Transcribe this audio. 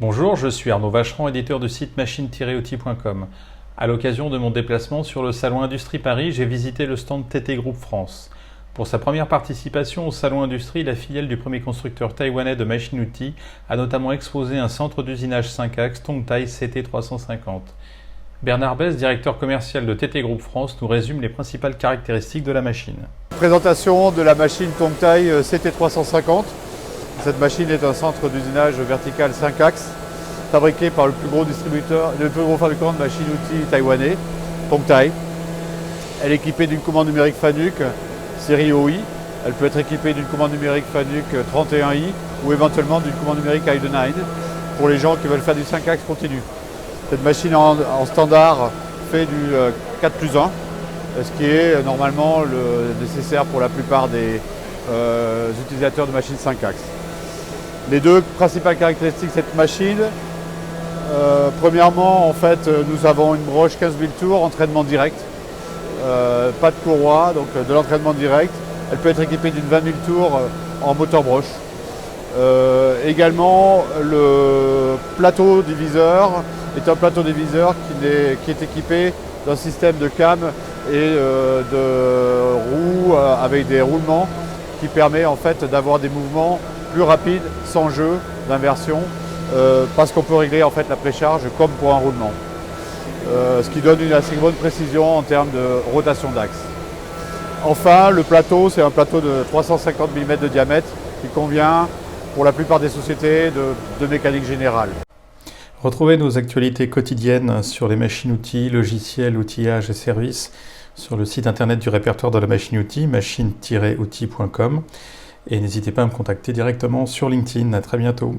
Bonjour, je suis Arnaud Vacheran, éditeur du site machine-outil.com. À l'occasion de mon déplacement sur le Salon Industrie Paris, j'ai visité le stand TT Group France. Pour sa première participation au Salon Industrie, la filiale du premier constructeur taïwanais de machines-outils a notamment exposé un centre d'usinage 5 axes Tongtai CT350. Bernard Besse, directeur commercial de TT Group France, nous résume les principales caractéristiques de la machine. Présentation de la machine Tongtai CT350. Cette machine est un centre d'usinage vertical 5 axes fabriqué par le plus gros fabricant de machines-outils taïwanais, Tongtai. Elle est équipée d'une commande numérique FANUC série OI. Elle peut être équipée d'une commande numérique FANUC 31i ou éventuellement d'une commande numérique i9 pour les gens qui veulent faire du 5 axes continu. Cette machine en standard fait du 4+1, ce qui est normalement nécessaire pour la plupart des utilisateurs de machines 5 axes. Les deux principales caractéristiques de cette machine, premièrement, en fait, nous avons une broche 15 000 tours, entraînement direct, pas de courroie, donc de l'entraînement direct. Elle peut être équipée d'une 20 000 tours en moteur broche. Également, le plateau diviseur est un plateau diviseur qui est équipé d'un système de cam et de roues avec des roulements qui permet en fait d'avoir des mouvements plus rapides sans jeu d'inversion parce qu'on peut régler en fait la précharge comme pour un roulement. Ce qui donne une assez bonne précision en termes de rotation d'axe. Enfin, le plateau, c'est un plateau de 350 mm de diamètre qui convient pour la plupart des sociétés de mécanique générale. Retrouvez nos actualités quotidiennes sur les machines-outils, logiciels, outillages et services sur le site internet du répertoire de la machine-outil, machine-outil.com. Et n'hésitez pas à me contacter directement sur LinkedIn. À très bientôt.